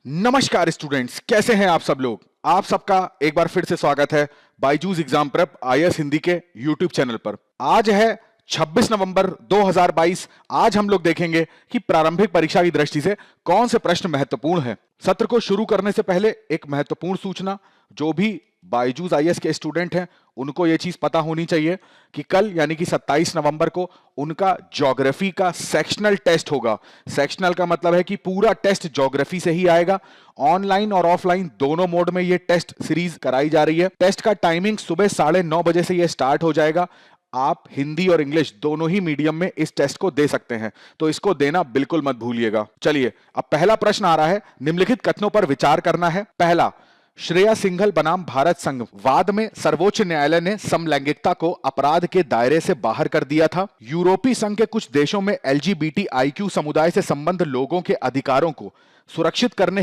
नमस्कार स्टूडेंट्स, कैसे हैं आप सब लोग। आप सबका एक बार फिर से स्वागत है Byju's exam prep IAS Hindi के यूट्यूब चैनल पर। आज है 26 नवंबर 2022। आज हम लोग देखेंगे कि प्रारंभिक परीक्षा की दृष्टि से कौन से प्रश्न महत्वपूर्ण हैं। सत्र को शुरू करने से पहले एक महत्वपूर्ण सूचना, जो भी बायजूस आईएएस के स्टूडेंट हैं उनको यह चीज पता होनी चाहिए कि कल यानी कि 27 नवंबर को उनका ज्योग्राफी का सेक्शनल टेस्ट होगा। सेक्शनल का मतलब है कि पूरा टेस्ट ज्योग्राफी से ही आएगा। ऑनलाइन और ऑफलाइन दोनों मोड में ये टेस्ट सीरीज कराई जा रही है। टेस्ट का टाइमिंग सुबह 9:30 बजे से ये स्टार्ट हो जाएगा। आप हिंदी और इंग्लिश दोनों ही मीडियम में इस टेस्ट को दे सकते हैं, तो इसको देना बिल्कुल मत भूलिएगा। चलिए, अब पहला प्रश्न आ रहा है। निम्नलिखित कथनों पर विचार करना है। पहला, श्रेया सिंघल बनाम भारत संघ वाद में सर्वोच्च न्यायालय ने समलैंगिकता को अपराध के दायरे से बाहर कर दिया था। यूरोपीय संघ के कुछ देशों में एलजीबीटीआईक्यू समुदाय से संबंध लोगों के अधिकारों को सुरक्षित करने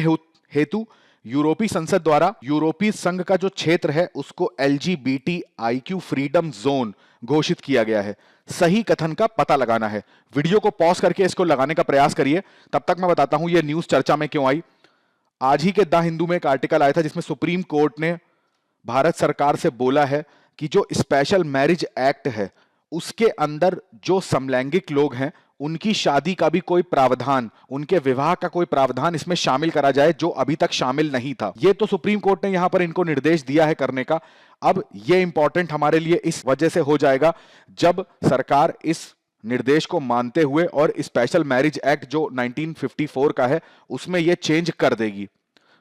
हेतु यूरोपीय संसद द्वारा यूरोपीय संघ का जो क्षेत्र है उसको एलजीबीटीआईक्यू फ्रीडम जोन घोषित किया गया है। सही कथन का पता लगाना है। वीडियो को पॉज करके इसको लगाने का प्रयास करिए। तब तक मैं बताता हूं यह न्यूज चर्चा में क्यों आई। आज ही के द हिंदू में एक आर्टिकल आया था जिसमें सुप्रीम कोर्ट ने भारत सरकार से बोला है कि जो स्पेशल मैरिज एक्ट है उसके अंदर जो समलैंगिक लोग हैं उनकी शादी का भी कोई प्रावधान, उनके विवाह का कोई प्रावधान इसमें शामिल करा जाए जो अभी तक शामिल नहीं था। यह तो सुप्रीम कोर्ट ने यहां पर इनको निर्देश दिया है करने का। अब यह इंपॉर्टेंट हमारे लिए इस वजह से हो जाएगा जब सरकार इस निर्देश को मानते हुए और स्पेशल मैरिज एक्ट जो 1954 का है उसमें यह चेंज कर देगी।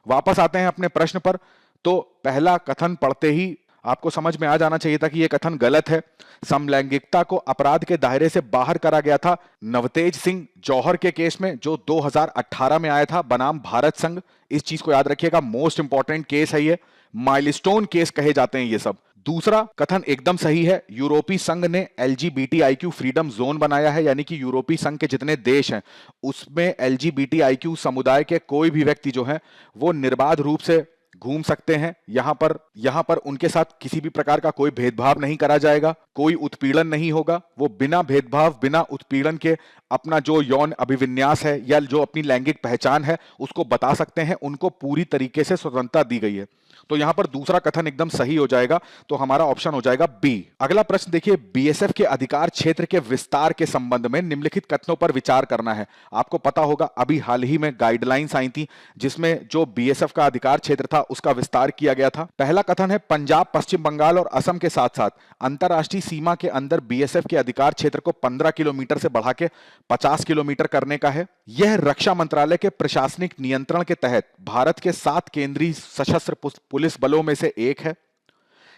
वापस आते हैं अपने प्रश्न पर। तो पहला कथन पढ़ते ही आपको समझ में आ जाना चाहिए था कि यह कथन गलत है। समलैंगिकता को अपराध के दायरे से बाहर करा गया था नवतेज सिंह जौहर के केस में जो 2018 में आया था बनाम भारत संघ। इस चीज को याद रखिएगा, मोस्ट इंपॉर्टेंट केस है ये। माइलस्टोन केस कहे जाते हैं ये सब। दूसरा कथन एकदम सही है। यूरोपीय संघ ने एलजीबीटीआईक्यू फ्रीडम जोन बनाया है, यानी कि यूरोपीय संघ के जितने देश हैं उसमें एलजीबीटीआईक्यू समुदाय के कोई भी व्यक्ति जो है वो निर्बाध रूप से घूम सकते हैं। यहां पर उनके साथ किसी भी प्रकार का कोई भेदभाव नहीं करा जाएगा, कोई उत्पीड़न नहीं होगा। वो बिना भेदभाव, बिना उत्पीड़न के अपना जो यौन अभिविन्यास है या जो अपनी लैंगिक पहचान है उसको बता सकते हैं। उनको पूरी तरीके से स्वतंत्रता दी गई है। तो यहां पर दूसरा कथन एकदम सही हो जाएगा। तो हमारा ऑप्शन हो जाएगा बी। अगला प्रश्न देखिए, बीएसएफ के अधिकार क्षेत्र के विस्तार के संबंध में निम्नलिखित कथनों पर विचार करना है। आपको पता होगा अभी हाल ही में गाइडलाइंस आई थी जिसमें जो बीएसएफ का अधिकार क्षेत्र था उसका विस्तार किया गया था। पहला कथन है, पंजाब, पश्चिम बंगाल और असम के साथ साथ अंतरराष्ट्रीय सीमा के अंदर बीएसएफ के अधिकार क्षेत्र को 15 किलोमीटर से बढ़ा के 50 किलोमीटर करने का है। यह रक्षा मंत्रालय के प्रशासनिक नियंत्रण के तहत भारत के 7 केंद्रीय सशस्त्र पुलिस बलों में से एक है।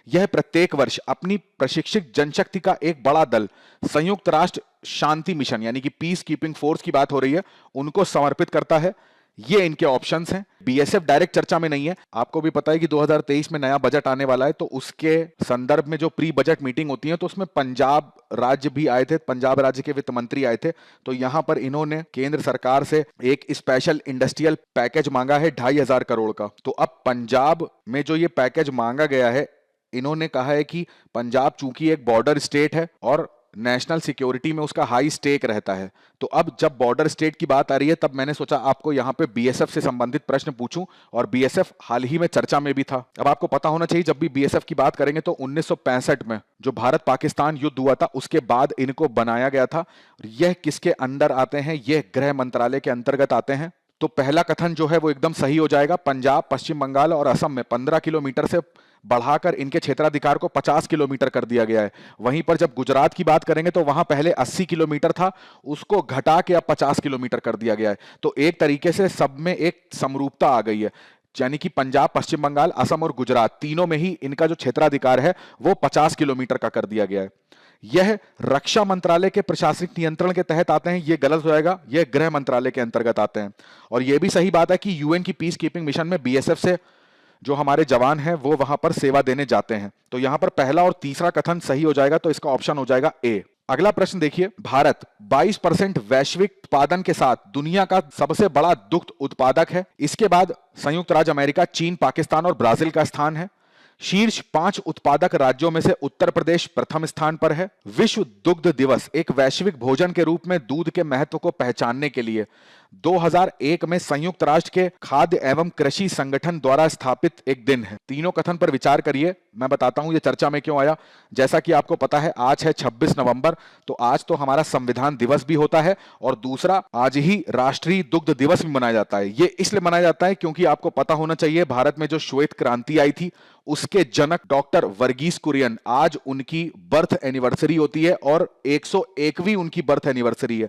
यह प्रत्येक वर्ष अपनी प्रशिक्षित जनशक्ति का एक बड़ा दल संयुक्त राष्ट्र शांति मिशन यानी कि पीस कीपिंग फोर्स की बात हो रही है उनको समर्पित करता है। ये इनके ऑप्शंस हैं। बीएसएफ डायरेक्ट चर्चा में नहीं है। आपको भी पता है कि 2023 में नया बजट आने वाला है, तो उसके संदर्भ में जो प्री बजट मीटिंग होती है तो उसमें पंजाब राज्य भी आए थे, पंजाब राज्य के वित्त मंत्री आए थे। तो यहां पर इन्होंने केंद्र सरकार से एक स्पेशल इंडस्ट्रियल पैकेज मांगा है 2,500 करोड़ का। तो अब पंजाब में जो ये पैकेज मांगा गया है, इन्होंने कहा है कि पंजाब चूंकि एक बॉर्डर स्टेट है और नेशनल सिक्योरिटी में उसका हाई स्टेक रहता है, तो अब जब बॉर्डर स्टेट की बात आ रही है तब मैंने सोचा आपको यहां पे बीएसएफ से संबंधित प्रश्न पूछूं। और बीएसएफ हाल ही में चर्चा में भी था। अब आपको पता होना चाहिए जब भी बीएसएफ की बात करेंगे तो 1965 में जो भारत पाकिस्तान युद्ध हुआ था उसके बाद इनको बनाया गया था। यह किसके अंदर आते हैं? यह गृह मंत्रालय के अंतर्गत आते हैं। तो पहला कथन जो है वो एकदम सही हो जाएगा। पंजाब, पश्चिम बंगाल और असम में 15 किलोमीटर से बढ़ाकर इनके क्षेत्राधिकार को 50 किलोमीटर कर दिया गया है। वहीं पर जब गुजरात की बात करेंगे तो वहां पहले 80 किलोमीटर था, उसको घटा के अब 50 किलोमीटर कर दिया गया है। तो एक तरीके से सब में एक समरूपता आ गई है, यानी कि पंजाब, पश्चिम बंगाल, असम और गुजरात तीनों में ही इनका जो क्षेत्राधिकार है वो 50 किलोमीटर का कर दिया गया है। यह रक्षा मंत्रालय के प्रशासनिक नियंत्रण के तहत आते हैं, यह गलत हो जाएगा। यह गृह मंत्रालय के अंतर्गत आते हैं। और यह भी सही बात है कि यूएन की पीस कीपिंग मिशन में बीएसएफ से जो हमारे जवान हैं वो वहां पर सेवा देने जाते हैं। तो यहां पर पहला और तीसरा कथन सही हो जाएगा। तो इसका ऑप्शन हो जाएगा ए। अगला प्रश्न देखिए, भारत 22% वैश्विक उत्पादन के साथ दुनिया का सबसे बड़ा दुग्ध उत्पादक है। इसके बाद संयुक्त राज्य अमेरिका, चीन, पाकिस्तान और ब्राजील का स्थान है। शीर्ष 5 उत्पादक राज्यों में से उत्तर प्रदेश प्रथम स्थान पर है। विश्व दुग्ध दिवस एक वैश्विक भोजन के रूप में दूध के महत्व को पहचानने के लिए 2001 में संयुक्त राष्ट्र के खाद्य एवं कृषि संगठन द्वारा स्थापित एक दिन है। तीनों कथन पर विचार करिए, मैं बताता हूं ये चर्चा में क्यों आया। जैसा कि आपको पता है आज है 26 नवंबर, तो आज तो हमारा संविधान दिवस भी होता है और दूसरा आज ही राष्ट्रीय दुग्ध दिवस भी मनाया जाता है। ये इसलिए मनाया जाता है क्योंकि आपको पता होना चाहिए भारत में जो श्वेत क्रांति आई थी उसके जनक डॉक्टर वर्गीस कुरियन, आज उनकी बर्थ एनिवर्सरी होती है और 101वीं उनकी बर्थ एनिवर्सरी है।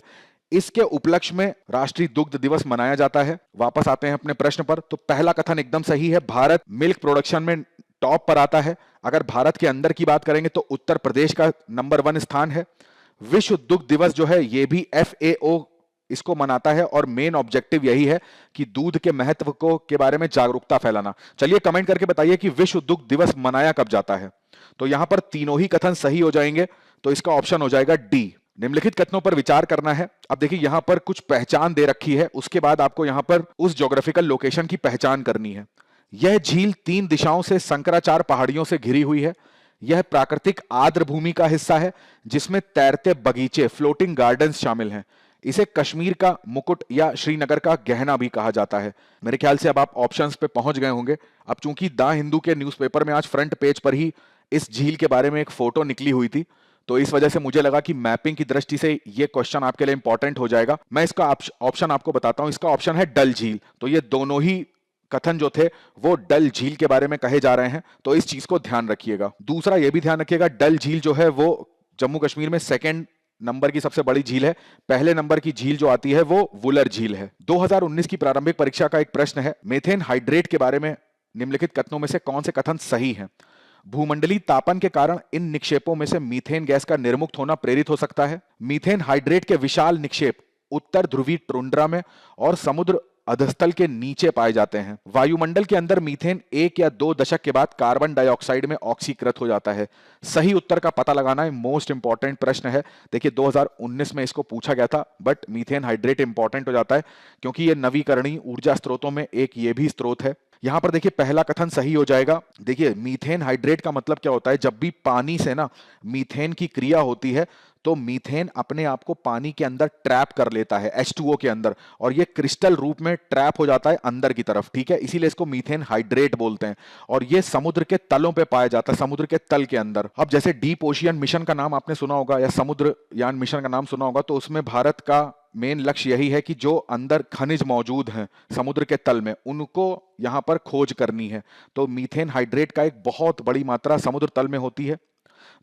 इसके उपलक्ष्य में राष्ट्रीय दुग्ध दिवस मनाया जाता है। वापस आते हैं अपने प्रश्न पर, तो पहला कथन एकदम सही है, भारत मिल्क प्रोडक्शन में टॉप पर आता है। अगर भारत के अंदर की बात करेंगे तो उत्तर प्रदेश का नंबर 1 स्थान है। विश्व दुग्ध दिवस जो है ये भी FAO इसको मनाता है और मेन ऑब्जेक्टिव यही है कि दूध के महत्व को के बारे में जागरूकता फैलाना। चलिए कमेंट करके बताइए कि विश्व दुग्ध दिवस मनाया कब जाता है। तो यहां पर तीनों ही कथन सही हो जाएंगे, तो इसका ऑप्शन हो जाएगा डी। निम्नलिखित कथनों पर विचार करना है। अब देखिए यहां पर कुछ पहचान दे रखी है, उसके बाद आपको यहां पर उस ज्योग्राफिकल लोकेशन की पहचान करनी है। यह झील 3 दिशाओं से शंकराचार्य पहाड़ियों से घिरी हुई है। यह प्राकृतिक आर्द्र भूमि का हिस्सा है जिसमें तैरते बगीचे फ्लोटिंग गार्डन्स शामिल हैं। इसे कश्मीर का मुकुट या श्रीनगर का गहना भी कहा जाता है। मेरे ख्याल से अब आप ऑप्शंस पे पहुंच गए होंगे। अब चूंकि द हिंदू के न्यूज़पेपर में आज फ्रंट पेज पर ही इस झील के बारे में एक फोटो निकली हुई थी, तो इस वजह से मुझे लगा कि मैपिंग की दृष्टि से ये क्वेश्चन आपके लिए इंपॉर्टेंट हो जाएगा। मैं इसका ऑप्शन आपको बताता हूं। इसका ऑप्शन है डल झील। तो ये दोनों ही कथन जो थे वो डल झील के बारे में कहे जा रहे हैं, तो इस चीज को ध्यान रखिएगा। दूसरा ये भी ध्यान रखिएगा, डल झील जो है वो जम्मू कश्मीर में सेकंड नंबर की सबसे बड़ी झील है। पहले नंबर की झील जो आती है वो वुलर झील है। 2019 की प्रारंभिक परीक्षा का एक प्रश्न है, मीथेन हाइड्रेट के बारे में निम्नलिखित कथनों में से कौन से कथन सही हैं? भूमंडलीय तापन के कारण इन निक्षेपों में से मीथेन गैस का निर्मुक्त होना प्रेरित हो सकता है। मीथेन हाइड्रेट के विशाल निक्षेप उत्तर ध्रुवीय टुंड्रा में और समुद्र अधस्थल के नीचे पाए जाते हैं। वायुमंडल के अंदर मीथेन 1 या 2 दशक के बाद कार्बन डाइऑक्साइड में ऑक्सीकृत हो जाता है। सही उत्तर का पता लगाना है, मोस्ट इंपॉर्टेंट प्रश्न है। देखिए 2019 में इसको पूछा गया था, बट मीथेन हाइड्रेट इंपॉर्टेंट हो जाता है क्योंकि ये नवीकरणीय ऊर्जा स्रोतों में एक ये भी स्रोत है। यहां पर देखिए पहला कथन सही हो जाएगा। देखिए मीथेन हाइड्रेट का मतलब क्या होता है, जब भी पानी से ना मीथेन की क्रिया होती है तो मीथेन अपने आप को पानी के अंदर ट्रैप कर लेता है H2O के अंदर, और ये क्रिस्टल रूप में ट्रैप हो जाता है अंदर की तरफ, ठीक है। इसीलिए इसको मीथेन हाइड्रेट बोलते हैं और ये समुद्र के तलों पे पाया जाता है, समुद्र के तल के अंदर। अब जैसे डीप ओशियन मिशन का नाम आपने सुना होगा या समुद्रयान मिशन का नाम सुना होगा, तो उसमें भारत का मेन लक्ष्य यही है कि जो अंदर खनिज मौजूद हैं समुद्र के तल में उनको यहां पर खोज करनी है। तो मीथेन हाइड्रेट का एक बहुत बड़ी मात्रा समुद्र तल में होती है।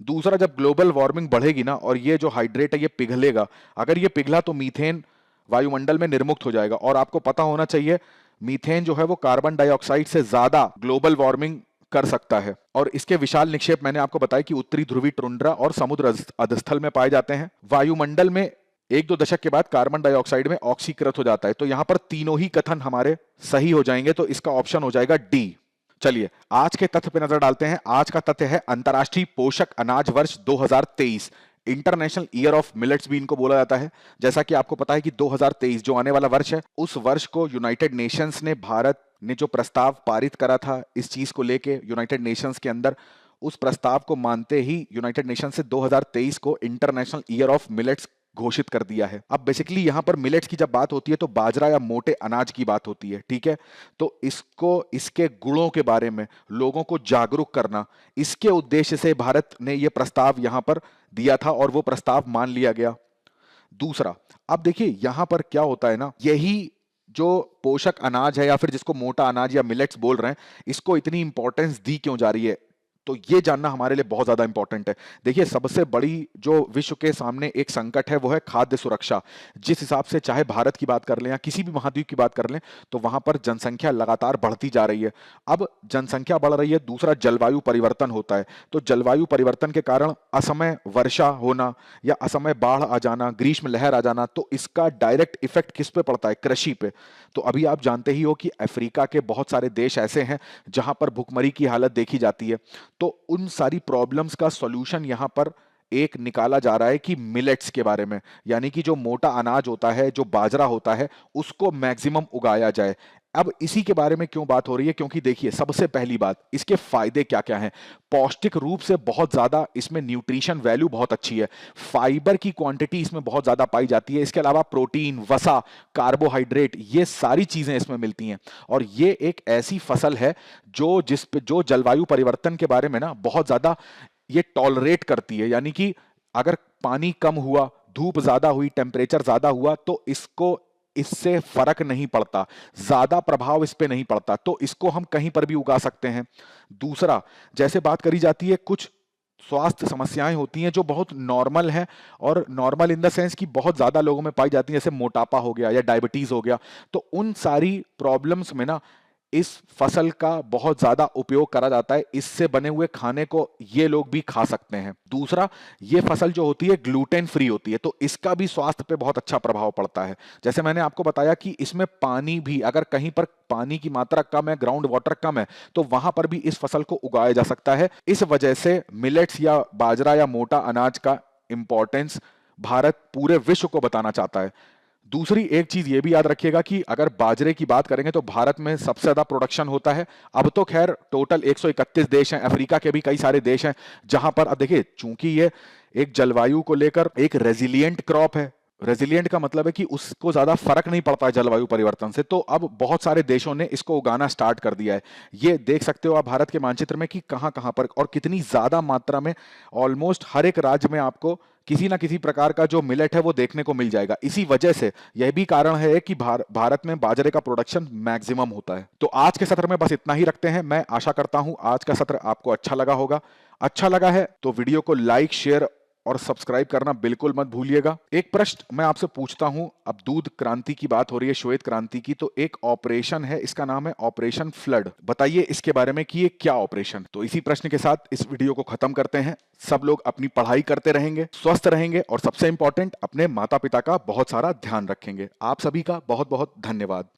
दूसरा, जब ग्लोबल वार्मिंग बढ़ेगी ना और ये जो हाइड्रेट है ये पिघलेगा, अगर ये पिघला तो मीथेन वायुमंडल में निर्मुक्त हो जाएगा। और आपको पता होना चाहिए मीथेन जो है वो कार्बन डाइऑक्साइड से ज्यादा ग्लोबल वार्मिंग कर सकता है। और इसके विशाल निक्षेप मैंने आपको बताया कि उत्तरी ध्रुवीय टुंड्रा और समुद्र अधस्थल में पाए जाते हैं। वायुमंडल में 1-2 दशक के बाद कार्बन डाइऑक्साइड में ऑक्सीकृत हो जाता है। तो यहां पर तीनों ही कथन हमारे सही हो जाएंगे, तो इसका ऑप्शन हो जाएगा डी। चलिए आज के तथ्य पे नजर डालते हैं। आज का तथ्य है अंतर्राष्ट्रीय पोषक अनाज वर्ष 2023, इंटरनेशनल ईयर ऑफ मिलेट्स भी इनको बोला जाता है। जैसा कि आपको पता है कि 2023 जो आने वाला वर्ष है, उस वर्ष को यूनाइटेड नेशंस ने, भारत ने जो प्रस्ताव पारित करा था इस चीज को लेके यूनाइटेड नेशंस के अंदर, उस प्रस्ताव को मानते ही यूनाइटेड नेशंस से 2023 को इंटरनेशनल ईयर ऑफ मिलेट्स घोषित कर दिया है। अब बेसिकली यहां पर मिलेट्स की जब बात होती है तो बाजरा या मोटे अनाज की बात होती है, ठीक है। तो इसको, इसके गुणों के बारे में लोगों को जागरूक करना, इसके उद्देश्य से भारत ने यह प्रस्ताव यहां पर दिया था और वो प्रस्ताव मान लिया गया। दूसरा, अब देखिए यहां पर क्या होता है ना, यही जो पोषक अनाज है या फिर जिसको मोटा अनाज या मिलेट्स बोल रहे हैं, इसको इतनी इंपॉर्टेंस दी क्यों जा रही है, तो ये जानना हमारे लिए बहुत ज्यादा इंपॉर्टेंट है। देखिए सबसे बड़ी जो विश्व के सामने एक संकट है वो है खाद्य सुरक्षा। जिस हिसाब से चाहे भारत की बात कर लें या किसी भी महाद्वीप की बात कर लें, तो वहां पर जनसंख्या लगातार बढ़ती जा रही है। अब जनसंख्या बढ़ रही है, दूसरा जलवायु परिवर्तन होता है। तो जलवायु परिवर्तन के कारण असमय वर्षा होना या असमय बाढ़ आ जाना, ग्रीष्म लहर आ जाना, तो इसका डायरेक्ट इफेक्ट किस पे पड़ता है? कृषि पे। तो अभी आप जानते ही हो कि अफ्रीका के बहुत सारे देश ऐसे हैं जहां पर भुखमरी की हालत देखी जाती है। तो उन सारी प्रॉब्लम्स का सॉल्यूशन यहां पर एक निकाला जा रहा है कि मिलेट्स के बारे में, यानी कि जो मोटा अनाज होता है, जो बाजरा होता है, उसको मैक्सिमम उगाया जाए। अब इसी के बारे में क्यों बात हो रही है, क्योंकि देखिए सबसे पहली बात, इसके फायदे क्या क्या हैं। पौष्टिक रूप से बहुत ज्यादा इसमें न्यूट्रिशन वैल्यू बहुत अच्छी है। फाइबर की क्वांटिटी इसमें बहुत ज्यादा पाई जाती है। इसके अलावा प्रोटीन, वसा, कार्बोहाइड्रेट, ये सारी चीजें इसमें मिलती हैं। और ये एक ऐसी फसल है जो जलवायु परिवर्तन के बारे में ना बहुत ज्यादा ये टॉलरेट करती है। यानी कि अगर पानी कम हुआ, धूप ज्यादा हुई, टेम्परेचर ज्यादा हुआ, तो इससे फर्क नहीं पड़ता, ज्यादा प्रभाव इस पे नहीं पड़ता, तो इसको हम कहीं पर भी उगा सकते हैं। दूसरा, जैसे बात करी जाती है, कुछ स्वास्थ्य समस्याएं होती हैं जो बहुत नॉर्मल हैं, और नॉर्मल इन द सेंस कि बहुत ज्यादा लोगों में पाई जाती हैं, जैसे मोटापा हो गया या डायबिटीज हो गया। तो उन सारी प्रॉब्लम्स में ना इस फसल का बहुत ज्यादा उपयोग करा जाता है। इससे बने हुए खाने को ये लोग भी खा सकते हैं। दूसरा, ये फसल जो होती है ग्लूटेन फ्री होती है, तो इसका भी स्वास्थ्य पे बहुत अच्छा प्रभाव पड़ता है। जैसे मैंने आपको बताया कि इसमें पानी भी, अगर कहीं पर पानी की मात्रा कम है, ग्राउंड वाटर कम है, तो वहां पर भी इस फसल को उगाया जा सकता है। इस वजह से मिलेट्स या बाजरा या मोटा अनाज का इंपॉर्टेंस भारत पूरे विश्व को बताना चाहता है। दूसरी एक चीज ये भी याद रखिएगा कि अगर बाजरे की बात करेंगे तो भारत में सबसे ज्यादा प्रोडक्शन होता है। अब तो खैर टोटल 131 देश हैं, अफ्रीका के भी कई सारे देश हैं जहां पर, अब देखिए चूंकि ये एक जलवायु को लेकर एक रेजिलिएंट क्रॉप है। रेजिलिएंट का मतलब है कि उसको ज्यादा फर्क नहीं पड़ता है जलवायु परिवर्तन से, तो अब बहुत सारे देशों ने इसको उगाना स्टार्ट कर दिया है। ये देख सकते हो आप भारत के मानचित्र में कि कहां कहां पर और कितनी ज्यादा मात्रा में, ऑलमोस्ट हर एक राज्य में आपको किसी ना किसी प्रकार का जो मिलेट है वो देखने को मिल जाएगा। इसी वजह से यह भी कारण है कि भारत में बाजरे का प्रोडक्शन मैक्सिमम होता है। तो आज के सत्र में बस इतना ही रखते हैं। मैं आशा करता हूं आज का सत्र आपको अच्छा लगा होगा। अच्छा लगा है तो वीडियो को लाइक, शेयर और सब्सक्राइब करना बिल्कुल मत भूलिएगा। एक प्रश्न मैं आपसे पूछता हूं, अब दूध क्रांति की बात हो रही है, श्वेत क्रांति की, तो एक ऑपरेशन है, इसका नाम है ऑपरेशन फ्लड। बताइए इसके बारे में कि ये क्या ऑपरेशन। तो इसी प्रश्न के साथ इस वीडियो को खत्म करते हैं। सब लोग अपनी पढ़ाई करते रहेंगे, स्वस्थ रहेंगे और सबसे इंपॉर्टेंट अपने माता पिता का बहुत सारा ध्यान रखेंगे। आप सभी का बहुत बहुत धन्यवाद।